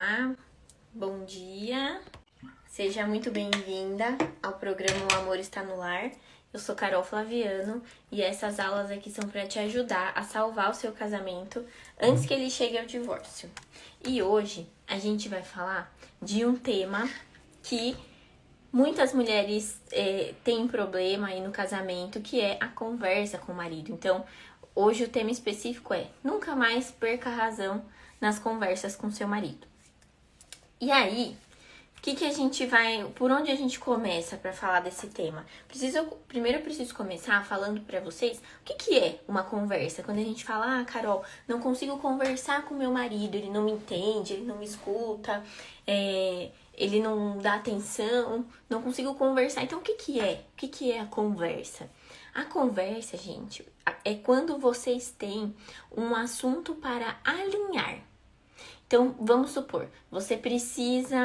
Olá, bom dia. Seja muito bem-vinda ao programa O Amor Está no Lar. Eu sou Carol Flaviano e essas aulas aqui são para te ajudar a salvar o seu casamento antes que ele chegue ao divórcio. E hoje a gente vai falar de um tema que muitas mulheres têm problema aí no casamento, que é a conversa com o marido. Então, hoje o tema específico é: nunca mais perca a razão nas conversas com seu marido. E aí, por onde a gente começa para falar desse tema? Primeiro eu preciso começar falando para vocês o que é uma conversa. Quando a gente fala, Carol, não consigo conversar com meu marido, ele não me entende, ele não me escuta, ele não dá atenção, não consigo conversar. Então, o que é? O que é a conversa? A conversa, gente, é quando vocês têm um assunto para alinhar. Então, vamos supor, você precisa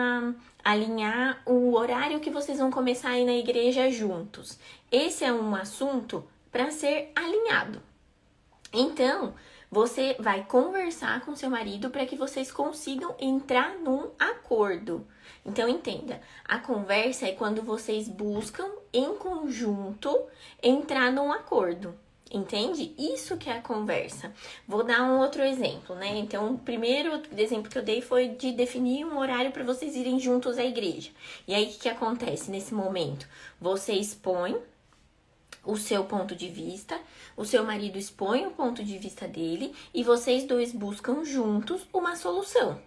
alinhar o horário que vocês vão começar a ir na igreja juntos. Esse é um assunto para ser alinhado. Então, você vai conversar com seu marido para que vocês consigam entrar num acordo. Então, entenda, a conversa é quando vocês buscam, em conjunto, entrar num acordo. Entende? Isso que é a conversa. Vou dar um outro exemplo, né? Então, o primeiro exemplo que eu dei foi de definir um horário para vocês irem juntos à igreja. E aí, o que acontece nesse momento? Você expõe o seu ponto de vista, o seu marido expõe o ponto de vista dele e vocês dois buscam juntos uma solução,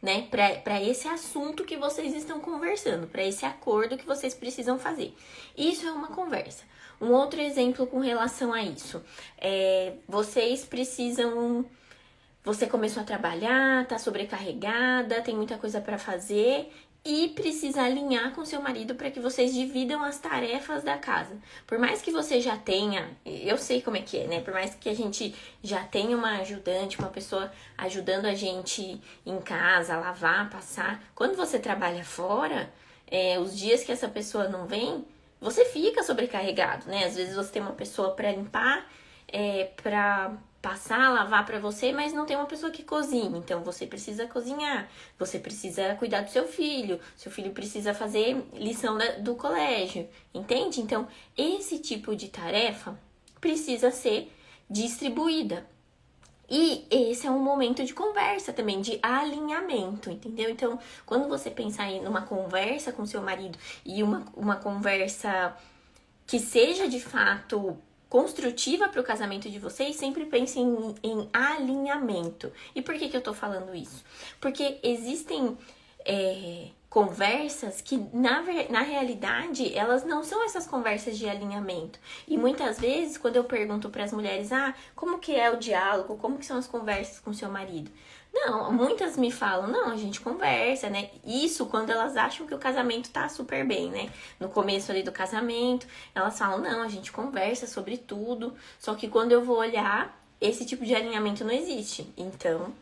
né? Para esse assunto que vocês estão conversando, para esse acordo que vocês precisam fazer. Isso é uma conversa. Um outro exemplo com relação a isso, você começou a trabalhar, tá sobrecarregada, tem muita coisa para fazer e precisa alinhar com seu marido para que vocês dividam as tarefas da casa. Por mais que você já tenha, eu sei como é que é, né? Por mais que a gente já tenha uma ajudante, uma pessoa ajudando a gente em casa, a lavar, passar, quando você trabalha fora, os dias que essa pessoa não vem, você fica sobrecarregado, né? Às vezes você tem uma pessoa para limpar, para passar, lavar para você, mas não tem uma pessoa que cozinha. Então você precisa cozinhar, você precisa cuidar do seu filho precisa fazer lição do colégio, entende? Então esse tipo de tarefa precisa ser distribuída. E esse é um momento de conversa também, de alinhamento, entendeu? Então, quando você pensar em uma conversa com seu marido e uma conversa que seja de fato construtiva para o casamento de vocês, sempre pense em alinhamento. E por que eu tô falando isso? Porque existem conversas que, na realidade, elas não são essas conversas de alinhamento. E muitas vezes, quando eu pergunto para as mulheres, como que é o diálogo, como que são as conversas com seu marido? Não, muitas me falam, não, a gente conversa, né? Isso quando elas acham que o casamento tá super bem, né? No começo ali do casamento, elas falam, não, a gente conversa sobre tudo. Só que quando eu vou olhar, esse tipo de alinhamento não existe. Então,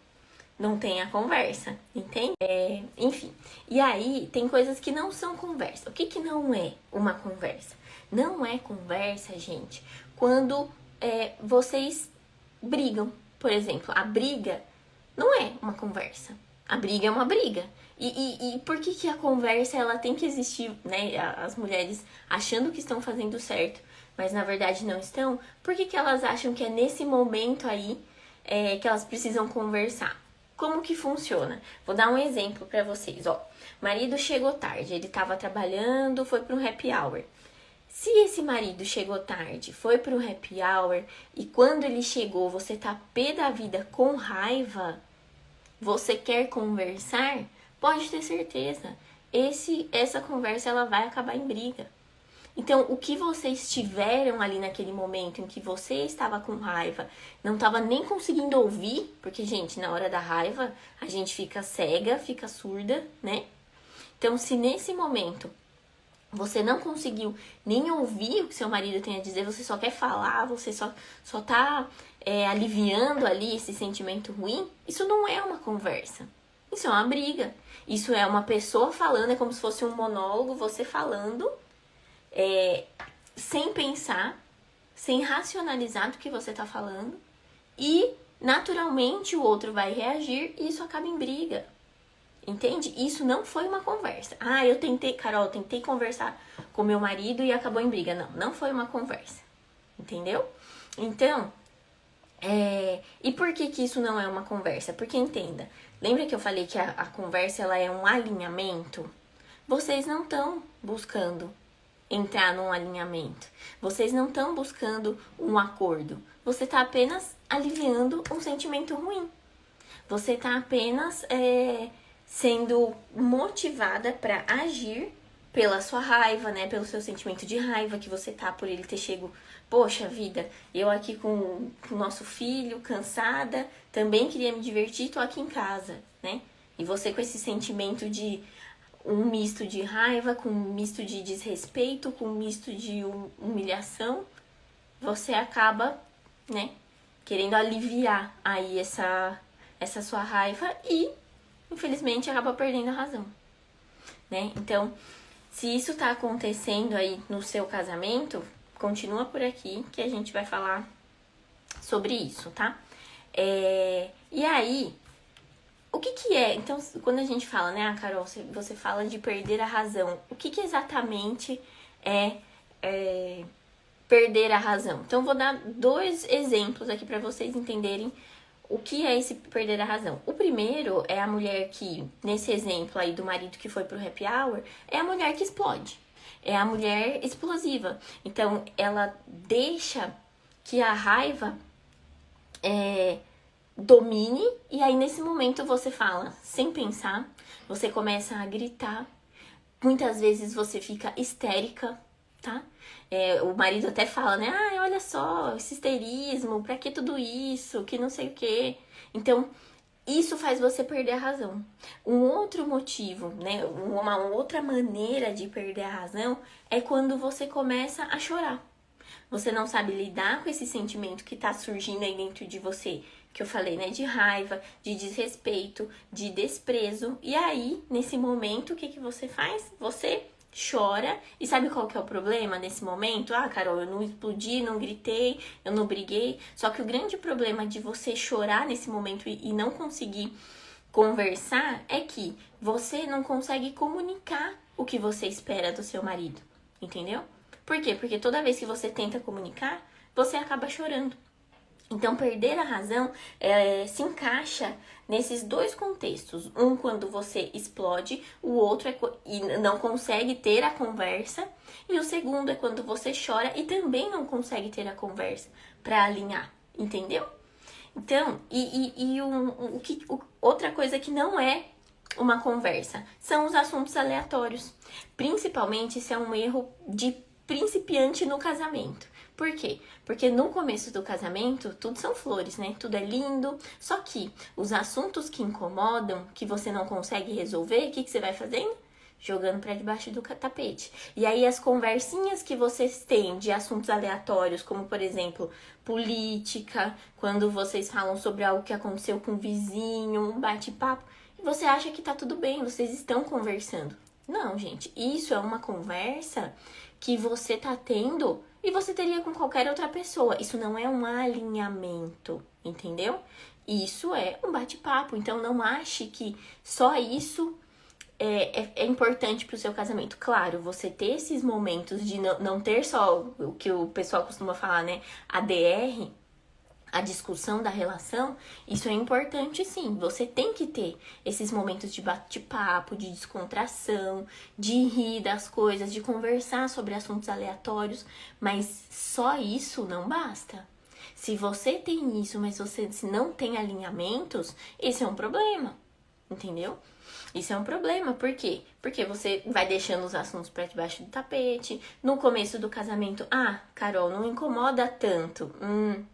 não tem a conversa, entende? Enfim, e aí tem coisas que não são conversa. O que não é uma conversa? Não é conversa, gente, quando vocês brigam. Por exemplo, a briga não é uma conversa. A briga é uma briga. E por que a conversa ela tem que existir, né? As mulheres achando que estão fazendo certo, mas na verdade não estão. Por que elas acham que é nesse momento aí que elas precisam conversar? Como que funciona? Vou dar um exemplo para vocês, ó. Marido chegou tarde, ele estava trabalhando, foi para um happy hour. Se esse marido chegou tarde, foi para um happy hour e quando ele chegou, você tá pé da vida com raiva, você quer conversar, pode ter certeza, essa conversa ela vai acabar em briga. Então, o que vocês tiveram ali naquele momento em que você estava com raiva, não estava nem conseguindo ouvir, porque, gente, na hora da raiva, a gente fica cega, fica surda, né? Então, se nesse momento você não conseguiu nem ouvir o que seu marido tem a dizer, você só quer falar, você só tá aliviando ali esse sentimento ruim, isso não é uma conversa. Isso é uma briga. Isso é uma pessoa falando, é como se fosse um monólogo, você falando sem pensar, sem racionalizar do que você tá falando e naturalmente o outro vai reagir e isso acaba em briga. Entende? Isso não foi uma conversa. Ah, Carol, tentei conversar com meu marido e acabou em briga. Não, não foi uma conversa. Entendeu? Então, e por que que isso não é uma conversa? Porque entenda, lembra que eu falei que a conversa ela é um alinhamento? Vocês não estão buscando entrar num alinhamento. Vocês não estão buscando um acordo. Você está apenas aliviando um sentimento ruim. Você está apenas sendo motivada para agir pela sua raiva, né? Pelo seu sentimento de raiva que você tá por ele ter chego. Poxa vida, eu aqui com o nosso filho, cansada, também queria me divertir, tô aqui em casa, né? E você com esse sentimento de um misto de raiva, com um misto de desrespeito, com um misto de humilhação, você acaba, né, querendo aliviar aí essa sua raiva e, infelizmente, acaba perdendo a razão, né? Então, se isso tá acontecendo aí no seu casamento, continua por aqui que a gente vai falar sobre isso, tá? E aí, o que é? Então, quando a gente fala, né, Carol, você fala de perder a razão. O que exatamente é perder a razão? Então, vou dar 2 exemplos aqui para vocês entenderem o que é esse perder a razão. O primeiro é a mulher que, nesse exemplo aí do marido que foi pro happy hour, é a mulher que explode. É a mulher explosiva. Então, ela deixa que a raiva domine, e aí nesse momento você fala sem pensar, você começa a gritar, muitas vezes você fica histérica, tá? O marido até fala, né? Ah, olha só, esse histerismo, pra que tudo isso, que não sei o quê. Então, isso faz você perder a razão. Um outro motivo, né? Uma outra maneira de perder a razão é quando você começa a chorar. Você não sabe lidar com esse sentimento que tá surgindo aí dentro de você, que eu falei, né? De raiva, de desrespeito, de desprezo. E aí, nesse momento, o que você faz? Você chora. E sabe qual que é o problema nesse momento? Ah, Carol, eu não explodi, não gritei, eu não briguei. Só que o grande problema de você chorar nesse momento e não conseguir conversar é que você não consegue comunicar o que você espera do seu marido, entendeu? Por quê? Porque toda vez que você tenta comunicar, você acaba chorando. Então, perder a razão se encaixa nesses 2 contextos. Um, quando você explode, o outro e não consegue ter a conversa. E o segundo é quando você chora e também não consegue ter a conversa para alinhar, entendeu? Então, outra coisa que não é uma conversa são os assuntos aleatórios. Principalmente, isso é um erro de principiante no casamento. Por quê? Porque no começo do casamento, tudo são flores, né? Tudo é lindo. Só que os assuntos que incomodam, que você não consegue resolver, o que você vai fazendo? Jogando pra debaixo do tapete. E aí as conversinhas que vocês têm de assuntos aleatórios, como por exemplo, política, quando vocês falam sobre algo que aconteceu com um vizinho, um bate-papo, e você acha que tá tudo bem, vocês estão conversando. Não, gente, isso é uma conversa que você tá tendo e você teria com qualquer outra pessoa. Isso não é um alinhamento, entendeu? Isso é um bate-papo. Então, não ache que só isso é importante pro seu casamento. Claro, você ter esses momentos de não ter só o que o pessoal costuma falar, né? A DR, a discussão da relação, isso é importante sim. Você tem que ter esses momentos de bate-papo, de descontração, de rir das coisas, de conversar sobre assuntos aleatórios, mas só isso não basta. Se você tem isso, mas você não tem alinhamentos, esse é um problema, entendeu? Isso é um problema, por quê? Porque você vai deixando os assuntos pra debaixo do tapete. No começo do casamento, Carol, não incomoda tanto.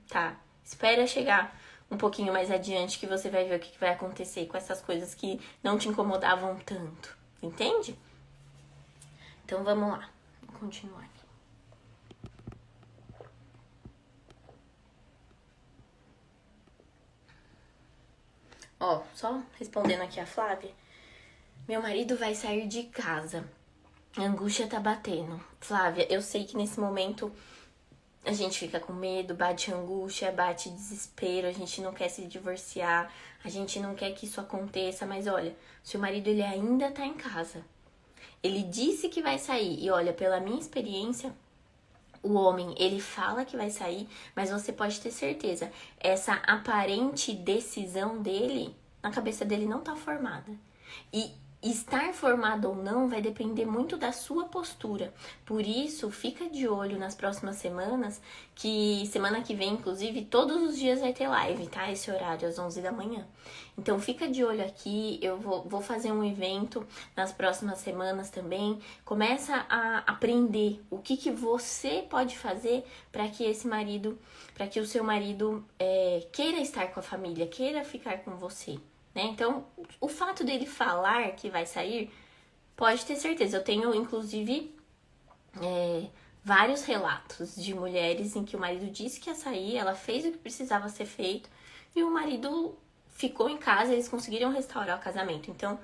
Tá. Espera chegar um pouquinho mais adiante que você vai ver o que vai acontecer com essas coisas que não te incomodavam tanto. Entende? Então, vamos lá. Vou continuar aqui. Ó, só respondendo aqui a Flávia. Meu marido vai sair de casa. A angústia tá batendo. Flávia, eu sei que nesse momento A gente fica com medo, bate angústia, bate desespero, a gente não quer se divorciar, a gente não quer que isso aconteça, mas olha, seu marido ele ainda tá em casa. Ele disse que vai sair e olha, pela minha experiência, o homem, ele fala que vai sair, mas você pode ter certeza, essa aparente decisão dele, na cabeça dele não tá formada. E estar formado ou não vai depender muito da sua postura. Por isso, fica de olho nas próximas semanas, que semana que vem, inclusive, todos os dias vai ter live, tá? Esse horário, às 11 da manhã. Então, fica de olho aqui, eu vou fazer um evento nas próximas semanas também. Começa a aprender o que você pode fazer para que o seu marido queira estar com a família, queira ficar com você. Né? Então, o fato dele falar que vai sair, pode ter certeza. Eu tenho, inclusive, vários relatos de mulheres em que o marido disse que ia sair, ela fez o que precisava ser feito e o marido ficou em casa, eles conseguiram restaurar o casamento. Então,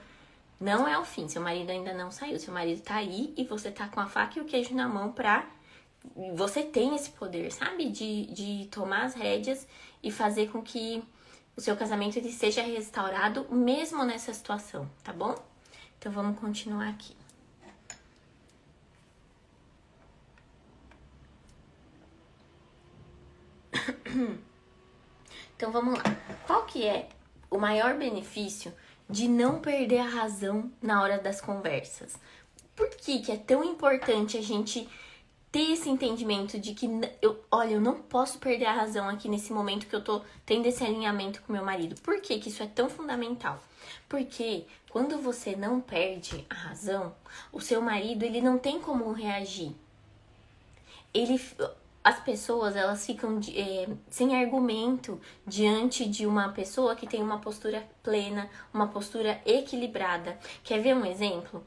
não é o fim, seu marido ainda não saiu, seu marido tá aí e você tá com a faca e o queijo na mão pra... Você tem esse poder, sabe? De tomar as rédeas e fazer com que o seu casamento ele seja restaurado mesmo nessa situação, tá bom? Então vamos continuar aqui. Então vamos lá. Qual que é o maior benefício de não perder a razão na hora das conversas? Por que é tão importante a gente ter esse entendimento de que, eu não posso perder a razão aqui nesse momento que eu tô tendo esse alinhamento com meu marido. Por que isso é tão fundamental? Porque quando você não perde a razão, o seu marido, ele não tem como reagir. As pessoas, elas ficam sem argumento diante de uma pessoa que tem uma postura plena, uma postura equilibrada. Quer ver um exemplo?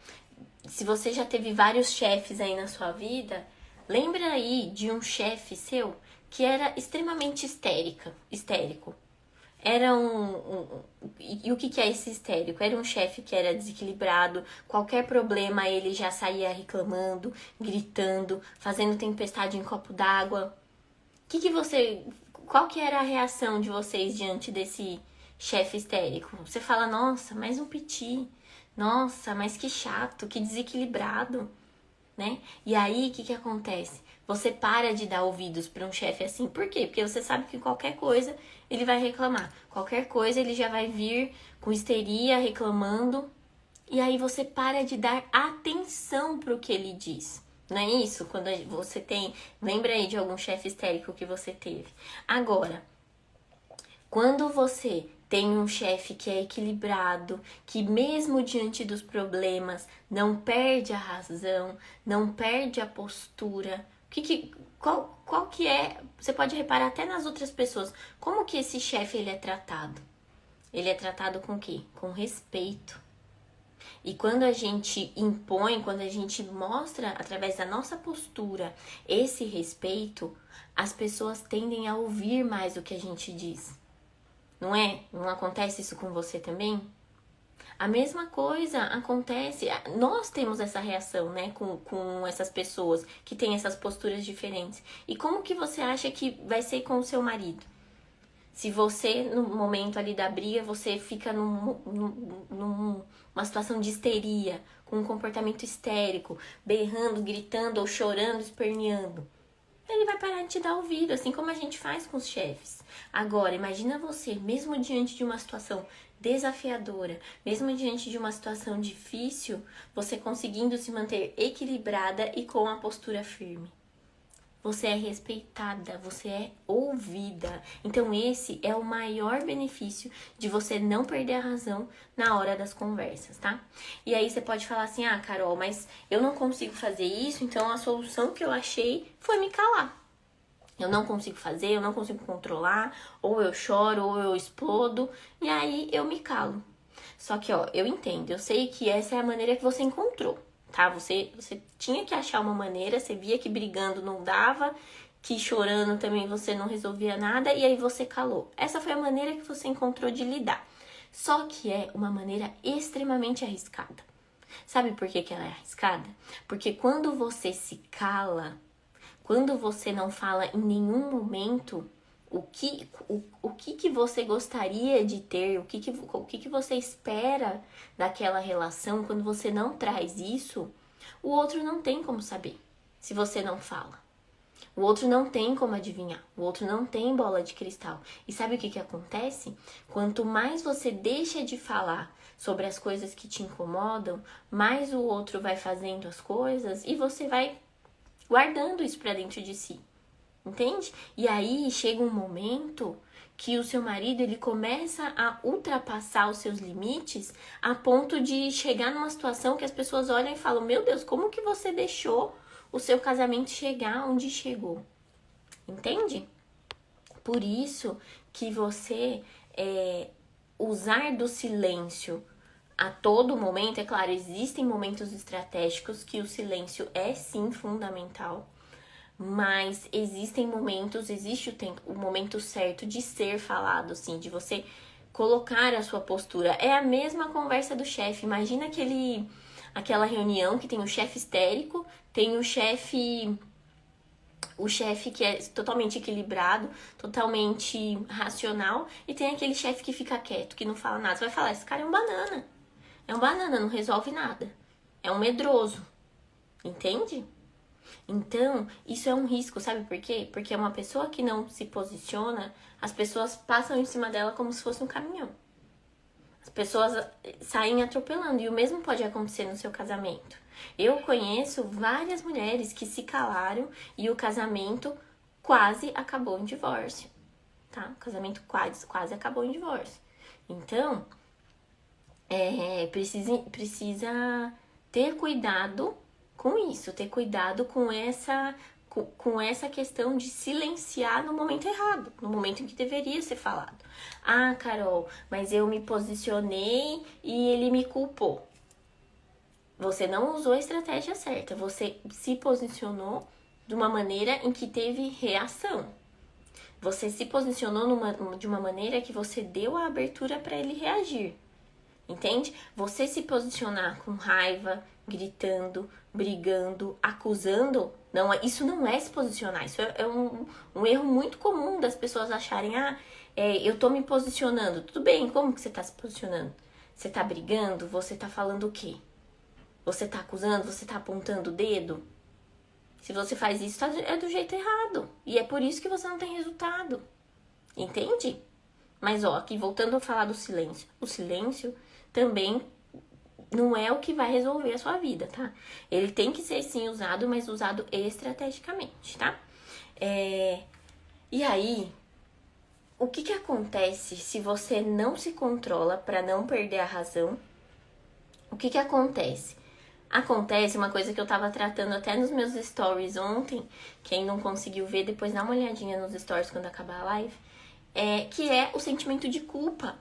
Se você já teve vários chefes aí na sua vida... Lembra aí de um chefe seu que era extremamente histérico. Era E o que é esse histérico? Era um chefe que era desequilibrado, qualquer problema ele já saía reclamando, gritando, fazendo tempestade em copo d'água. Qual que era a reação de vocês diante desse chefe histérico? Você fala, nossa, mais um piti. Nossa, mas que chato, que desequilibrado. Né? E aí, o que acontece? Você para de dar ouvidos para um chefe assim. Por quê? Porque você sabe que qualquer coisa ele vai reclamar. Qualquer coisa ele já vai vir com histeria, reclamando. E aí você para de dar atenção para o que ele diz. Não é isso? Quando você tem... Lembra aí de algum chefe histérico que você teve. Agora, quando você tem um chefe que é equilibrado, que mesmo diante dos problemas não perde a razão, não perde a postura. Qual que é? Você pode reparar até nas outras pessoas. Como que esse chefe ele é tratado? Ele é tratado com o quê? Com respeito. E quando a gente impõe, quando a gente mostra através da nossa postura esse respeito, as pessoas tendem a ouvir mais o que a gente diz. Não é? Não acontece isso com você também? A mesma coisa acontece, nós temos essa reação, né, com essas pessoas que têm essas posturas diferentes. E como que você acha que vai ser com o seu marido? Se você, no momento ali da briga, você fica numa situação de histeria, com um comportamento histérico, berrando, gritando ou chorando, esperneando, ele vai parar de te dar ouvido, assim como a gente faz com os chefes. Agora, imagina você, mesmo diante de uma situação desafiadora, mesmo diante de uma situação difícil, você conseguindo se manter equilibrada e com a postura firme. Você é respeitada, você é ouvida. Então esse é o maior benefício de você não perder a razão na hora das conversas, tá? E aí você pode falar assim, ah, Carol, mas eu não consigo fazer isso, então a solução que eu achei foi me calar. Eu não consigo fazer, eu não consigo controlar, ou eu choro, ou eu explodo, e aí eu me calo. Só que, ó, eu entendo, eu sei que essa é a maneira que você encontrou. Tá? Você tinha que achar uma maneira, você via que brigando não dava, que chorando também você não resolvia nada, e aí você calou. Essa foi a maneira que você encontrou de lidar. Só que é uma maneira extremamente arriscada. Sabe por que ela é arriscada? Porque quando você se cala, quando você não fala em nenhum momento o que você gostaria de ter, o que você espera daquela relação, quando você não traz isso, o outro não tem como saber se você não fala. O outro não tem como adivinhar, o outro não tem bola de cristal. E sabe o que acontece? Quanto mais você deixa de falar sobre as coisas que te incomodam, mais o outro vai fazendo as coisas e você vai guardando isso pra dentro de si. Entende? E aí chega um momento que o seu marido ele começa a ultrapassar os seus limites a ponto de chegar numa situação que as pessoas olham e falam: meu Deus, como que você deixou o seu casamento chegar onde chegou? Entende? Por isso que você usar do silêncio a todo momento, é claro, existem momentos estratégicos que o silêncio é sim fundamental, mas existem momentos, existe o momento certo de ser falado, assim, de você colocar a sua postura. É a mesma conversa do chefe. Imagina aquela reunião que tem o chefe histérico, tem o chefe que é totalmente equilibrado, totalmente racional, e tem aquele chefe que fica quieto, que não fala nada. Você vai falar: esse cara é um banana. É um banana, não resolve nada. É um medroso. Entende? Então, isso é um risco, sabe por quê? Porque é uma pessoa que não se posiciona, as pessoas passam em cima dela como se fosse um caminhão. As pessoas saem atropelando, e o mesmo pode acontecer no seu casamento. Eu conheço várias mulheres que se calaram e o casamento quase acabou em divórcio, tá? O casamento quase acabou em divórcio. Então, precisa ter cuidado com isso, ter cuidado com essa questão de silenciar no momento errado, no momento em que deveria ser falado. Ah, Carol, mas eu me posicionei e ele me culpou. Você não usou a estratégia certa, você se posicionou de uma maneira em que teve reação. Você se posicionou de uma maneira que você deu a abertura para ele reagir. Entende? Você se posicionar com raiva, gritando, brigando, acusando, isso não é se posicionar. Isso é um erro muito comum das pessoas acharem: eu tô me posicionando. Tudo bem, como que você tá se posicionando? Você tá brigando? Você tá falando o quê? Você tá acusando? Você tá apontando o dedo? Se você faz isso, é do jeito errado. E é por isso que você não tem resultado. Entende? Mas aqui voltando a falar do silêncio. O silêncio também não é o que vai resolver a sua vida, tá? Ele tem que ser sim usado, mas usado estrategicamente, tá? E aí, o que acontece se você não se controla para não perder a razão? O que acontece? Acontece uma coisa que eu tava tratando até nos meus stories ontem. Quem não conseguiu ver, depois dá uma olhadinha nos stories quando acabar a live. Que é o sentimento de culpa.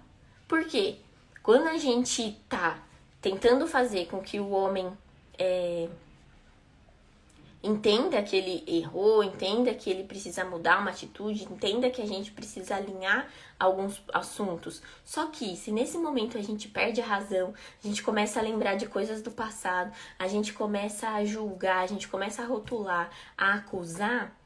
Por quê? Quando a gente tá tentando fazer com que o homem entenda que ele errou, entenda que ele precisa mudar uma atitude, entenda que a gente precisa alinhar alguns assuntos. Só que se nesse momento a gente perde a razão, a gente começa a lembrar de coisas do passado, a gente começa a julgar, a gente começa a rotular, a acusar,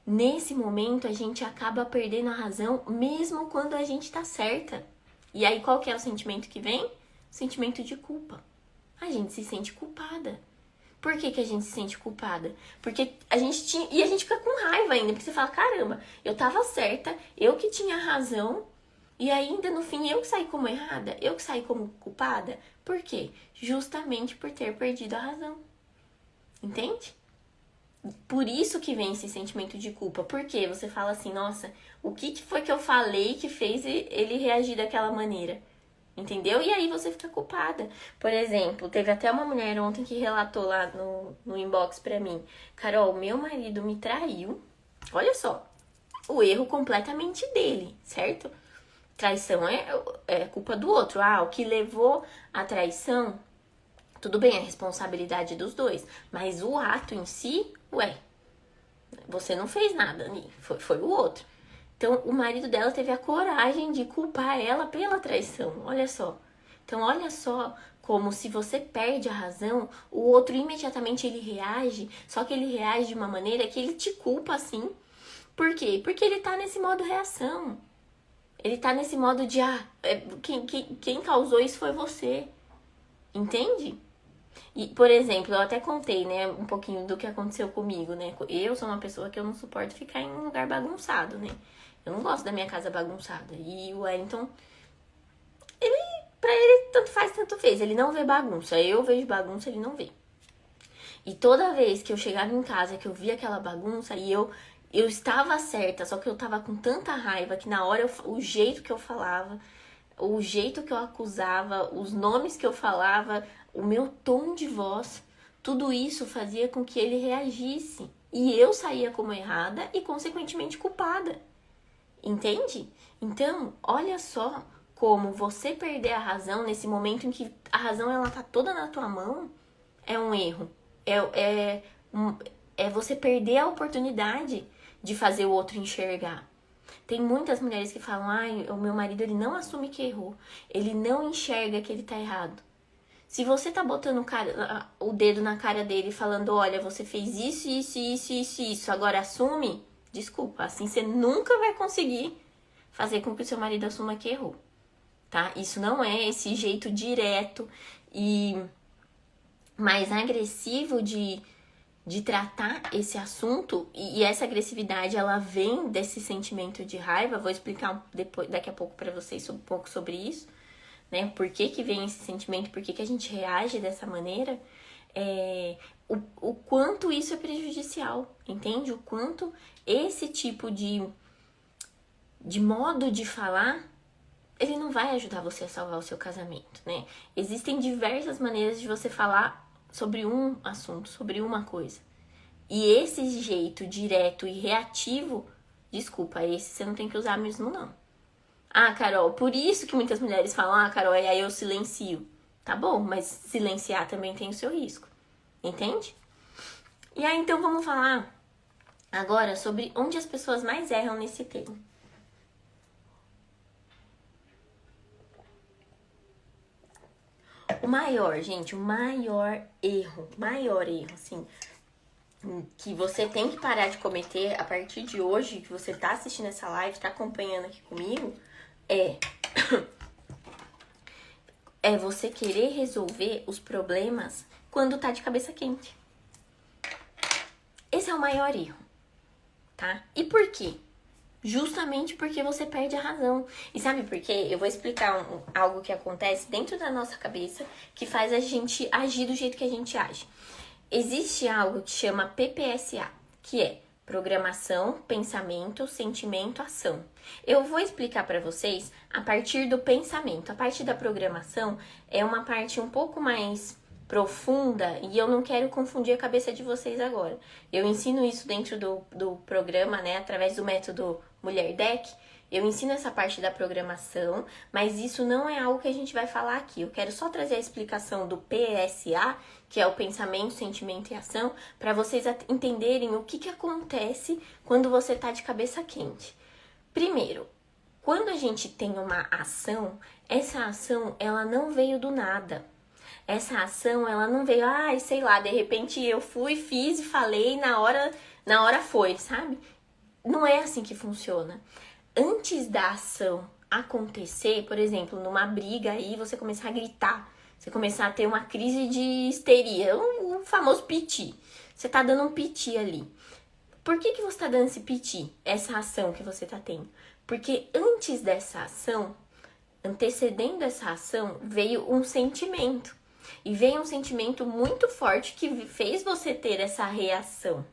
nesse momento a gente acaba perdendo a razão mesmo quando a gente tá certa. E aí qual que é o sentimento que vem? O sentimento de culpa. A gente se sente culpada. Por que a gente se sente culpada? Porque a gente fica com raiva ainda, porque você fala: caramba, eu tava certa, eu que tinha razão, e ainda no fim eu que saí como errada, eu que saí como culpada. Por quê? Justamente por ter perdido a razão. Entende? Por isso que vem esse sentimento de culpa. Porque você fala assim: nossa, o que foi que eu falei que fez ele reagir daquela maneira? Entendeu? E aí você fica culpada. Por exemplo, teve até uma mulher ontem que relatou lá no inbox pra mim: Carol, meu marido me traiu. Olha só, o erro completamente dele, certo? Traição é culpa do outro. O que levou à traição, tudo bem, é responsabilidade dos dois. Mas o ato em si, você não fez nada, foi o outro. Então, o marido dela teve a coragem de culpar ela pela traição. Olha só. Então, olha só como se você perde a razão, o outro imediatamente ele reage, só que ele reage de uma maneira que ele te culpa assim. Por quê? Porque ele tá nesse modo reação. Ele tá nesse modo de, quem causou isso foi você. Entende? E, por exemplo, eu até contei, né, um pouquinho do que aconteceu comigo, né? Eu sou uma pessoa que eu não suporto ficar em um lugar bagunçado, né? Eu não gosto da minha casa bagunçada. E o Wellington, pra ele, tanto faz, tanto fez. Ele não vê bagunça. Eu vejo bagunça, ele não vê. E toda vez que eu chegava em casa, que eu via aquela bagunça, e eu estava certa, só que eu tava com tanta raiva que na hora, o jeito que eu falava, o jeito que eu acusava, os nomes que eu falava, o meu tom de voz, tudo isso fazia com que ele reagisse. E eu saía como errada e, consequentemente, culpada. Entende? Então, olha só como você perder a razão nesse momento em que a razão ela tá toda na tua mão, é um erro. É você perder a oportunidade de fazer o outro enxergar. Tem muitas mulheres que falam, o meu marido ele não assume que errou. Ele não enxerga que ele tá errado. Se você tá botando o dedo na cara dele falando, olha, você fez isso, agora assume, desculpa, assim você nunca vai conseguir fazer com que o seu marido assuma que errou, tá? Isso não é esse jeito direto e mais agressivo de tratar esse assunto, e essa agressividade ela vem desse sentimento de raiva. Vou explicar daqui a pouco pra vocês um pouco sobre isso, né? Por que vem esse sentimento, por que a gente reage dessa maneira, o quanto isso é prejudicial, entende? O quanto esse tipo de modo de falar, ele não vai ajudar você a salvar o seu casamento, né? Existem diversas maneiras de você falar sobre um assunto, sobre uma coisa. E esse jeito direto e reativo, desculpa, esse você não tem que usar mesmo, não. Carol, por isso que muitas mulheres falam, Carol, e aí eu silencio. Tá bom, mas silenciar também tem o seu risco. Entende? E aí, então, vamos falar agora sobre onde as pessoas mais erram nesse tema. O maior erro, assim, que você tem que parar de cometer a partir de hoje, que você tá assistindo essa live, tá acompanhando aqui comigo, é você querer resolver os problemas quando tá de cabeça quente. Esse é o maior erro, tá? E por quê? Justamente porque você perde a razão. E sabe por quê? Eu vou explicar algo que acontece dentro da nossa cabeça que faz a gente agir do jeito que a gente age. Existe algo que chama PPSA, que é programação, pensamento, sentimento, ação. Eu vou explicar para vocês a partir do pensamento. A parte da programação é uma parte um pouco mais profunda e eu não quero confundir a cabeça de vocês agora. Eu ensino isso dentro do programa, né, através do método Mulher Deck. Eu ensino essa parte da programação, mas isso não é algo que a gente vai falar aqui. Eu quero só trazer a explicação do PSA, que é o pensamento, sentimento e ação, para vocês entenderem o que acontece quando você tá de cabeça quente. Primeiro, quando a gente tem uma ação, essa ação ela não veio do nada. Essa ação ela não veio, sei lá, de repente eu fui, fiz e falei, na hora foi, sabe? Não é assim que funciona. Antes da ação acontecer, por exemplo, numa briga aí, você começar a gritar, você começar a ter uma crise de histeria, um famoso piti. Você tá dando um piti ali. Por que você tá dando esse piti, essa ação que você tá tendo? Porque antes dessa ação, antecedendo essa ação, veio um sentimento. E veio um sentimento muito forte que fez você ter essa reação.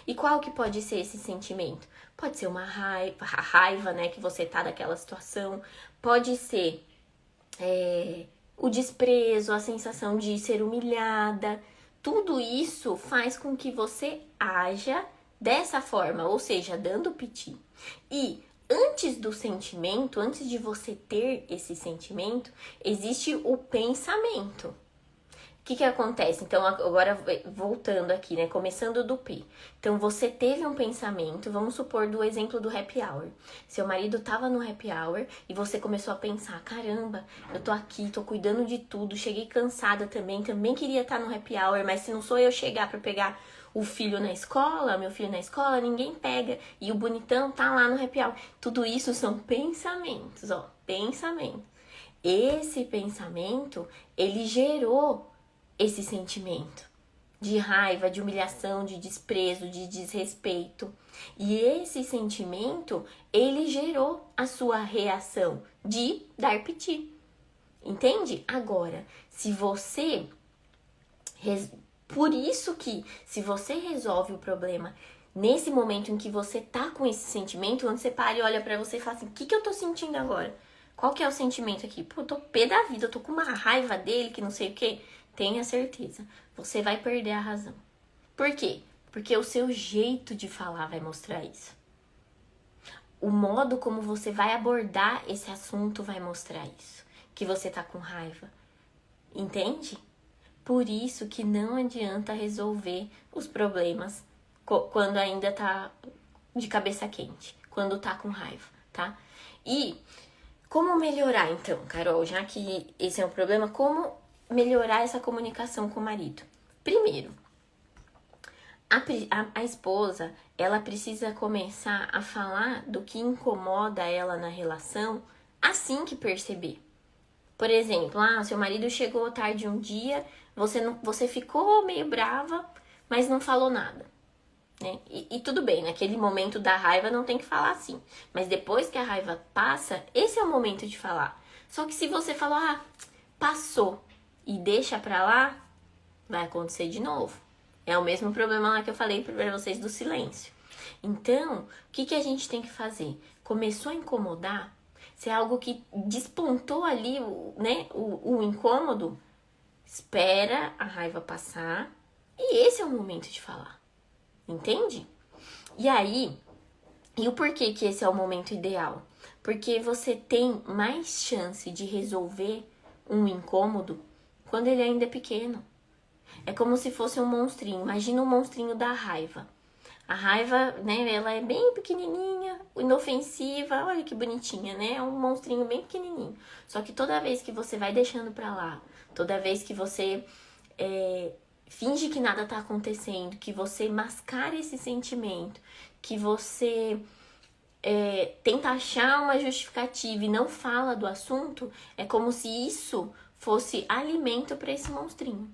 E qual que pode ser esse sentimento? Pode ser uma raiva, né, que você tá daquela situação. Pode ser o desprezo, a sensação de ser humilhada. Tudo isso faz com que você haja dessa forma, ou seja, dando piti. E antes do sentimento, antes de você ter esse sentimento, existe o pensamento. O que acontece? Então, agora voltando aqui, né? Começando do P. Então, você teve um pensamento, vamos supor do exemplo do happy hour. Seu marido tava no happy hour e você começou a pensar, caramba, eu tô aqui, tô cuidando de tudo, cheguei cansada também queria estar no happy hour, mas se não sou eu chegar pra pegar o filho na escola, meu filho na escola, ninguém pega. E o bonitão tá lá no happy hour. Tudo isso são pensamentos, ó, pensamento. Esse pensamento, ele gerou esse sentimento de raiva, de humilhação, de desprezo, de desrespeito. E esse sentimento, ele gerou a sua reação de dar piti. Entende? Agora, se você... Por isso que, se você resolve o problema nesse momento em que você tá com esse sentimento, quando você para e olha pra você e fala assim, o que eu tô sentindo agora? Qual que é o sentimento aqui? Pô, eu tô pé da vida, eu tô com uma raiva dele, que não sei o quê. Tenha certeza, você vai perder a razão. Por quê? Porque o seu jeito de falar vai mostrar isso. O modo como você vai abordar esse assunto vai mostrar isso. Que você tá com raiva. Entende? Por isso que não adianta resolver os problemas quando ainda tá de cabeça quente. Quando tá com raiva, tá? E como melhorar então, Carol? Já que esse é um problema, como melhorar essa comunicação com o marido? Primeiro, a esposa, ela precisa começar a falar do que incomoda ela na relação assim que perceber. Por exemplo, seu marido chegou tarde um dia, você ficou meio brava, mas não falou nada. Né? E tudo bem, naquele momento da raiva não tem que falar assim. Mas depois que a raiva passa, esse é o momento de falar. Só que se você falar, passou e deixa pra lá, vai acontecer de novo. É o mesmo problema lá que eu falei pra vocês do silêncio. Então, o que a gente tem que fazer? Começou a incomodar, se é algo que despontou ali, né, o incômodo, espera a raiva passar e esse é o momento de falar. Entende? E aí, e o porquê que esse é o momento ideal? Porque você tem mais chance de resolver um incômodo quando ele ainda é pequeno. É como se fosse um monstrinho. Imagina um monstrinho da raiva. A raiva, né, ela é bem pequenininha, inofensiva, olha que bonitinha, né? É um monstrinho bem pequenininho. Só que toda vez que você vai deixando pra lá, toda vez que você finge que nada tá acontecendo, que você mascara esse sentimento, que você tenta achar uma justificativa e não fala do assunto, é como se isso fosse alimento para esse monstrinho.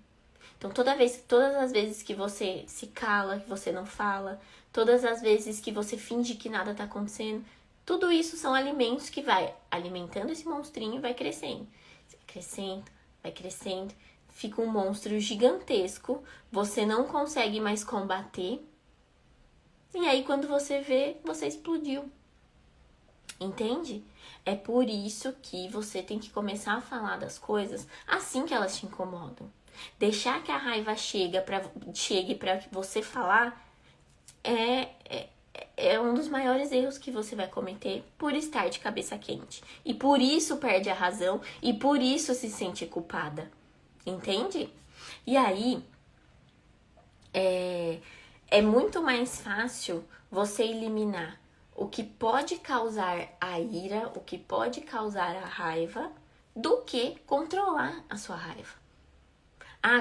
Então, todas as vezes que você se cala, que você não fala, todas as vezes que você finge que nada tá acontecendo, tudo isso são alimentos que vai alimentando esse monstrinho e vai crescendo. Vai crescendo, fica um monstro gigantesco, você não consegue mais combater, e aí quando você vê, você explodiu. Entende? É por isso que você tem que começar a falar das coisas assim que elas te incomodam. Deixar que a raiva chegue para você falar é um dos maiores erros que você vai cometer por estar de cabeça quente. E por isso perde a razão e por isso se sente culpada. Entende? E aí, é muito mais fácil você eliminar o que pode causar a ira, o que pode causar a raiva, do que controlar a sua raiva.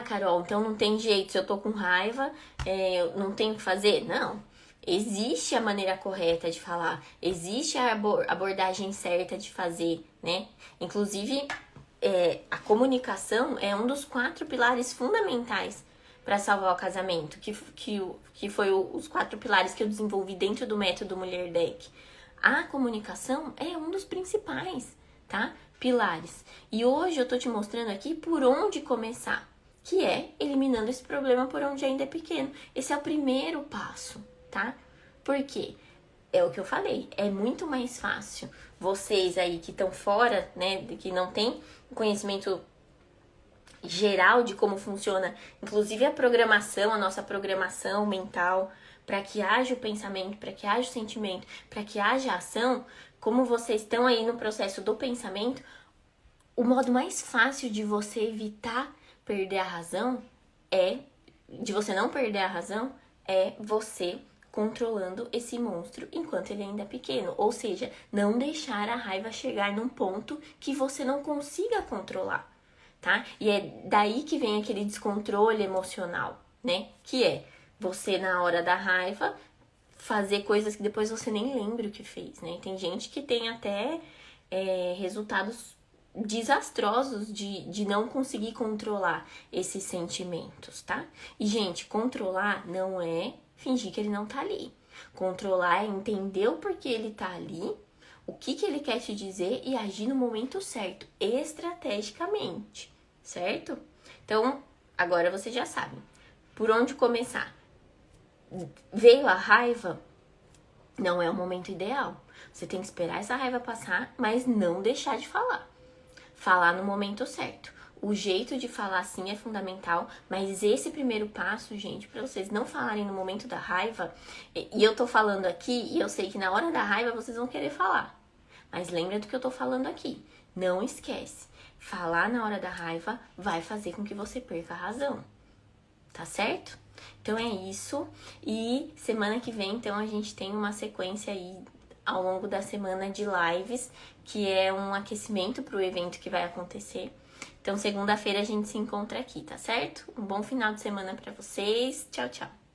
Carol, então não tem jeito, se eu tô com raiva, eu não tenho o que fazer? Não. Existe a maneira correta de falar, existe a abordagem certa de fazer, né? Inclusive, a comunicação é um dos 4 pilares fundamentais para salvar o casamento, que foi os 4 pilares que eu desenvolvi dentro do método Mulher Deck. A comunicação é um dos principais, tá? Pilares. E hoje eu tô te mostrando aqui por onde começar, que é eliminando esse problema por onde ainda é pequeno. Esse é o primeiro passo, tá? Por quê? É o que eu falei, é muito mais fácil vocês aí que estão fora, né, que não tem conhecimento geral de como funciona, inclusive a nossa programação mental, para que haja o pensamento, para que haja o sentimento, para que haja a ação, como vocês estão aí no processo do pensamento, o modo mais fácil de você evitar perder a razão de você não perder a razão é você controlando esse monstro enquanto ele ainda é pequeno. Ou seja, não deixar a raiva chegar num ponto que você não consiga controlar, tá? E é daí que vem aquele descontrole emocional, né? Que é você, na hora da raiva, fazer coisas que depois você nem lembra o que fez, né? Tem gente que tem até resultados desastrosos de não conseguir controlar esses sentimentos, tá? E, gente, controlar não é fingir que ele não tá ali. Controlar é entender o porquê ele tá ali, o que ele quer te dizer e agir no momento certo, estrategicamente, certo? Então, agora você já sabe por onde começar. Veio a raiva, não é o momento ideal. Você tem que esperar essa raiva passar, mas não deixar de falar. Falar no momento certo. O jeito de falar sim é fundamental, mas esse primeiro passo, gente, para vocês não falarem no momento da raiva, e eu tô falando aqui, e eu sei que na hora da raiva vocês vão querer falar. Mas lembra do que eu tô falando aqui. Não esquece. Falar na hora da raiva vai fazer com que você perca a razão. Tá certo? Então é isso. E semana que vem, então, a gente tem uma sequência aí ao longo da semana de lives, que é um aquecimento para o evento que vai acontecer. Então, segunda-feira a gente se encontra aqui, tá certo? Um bom final de semana para vocês. Tchau, tchau.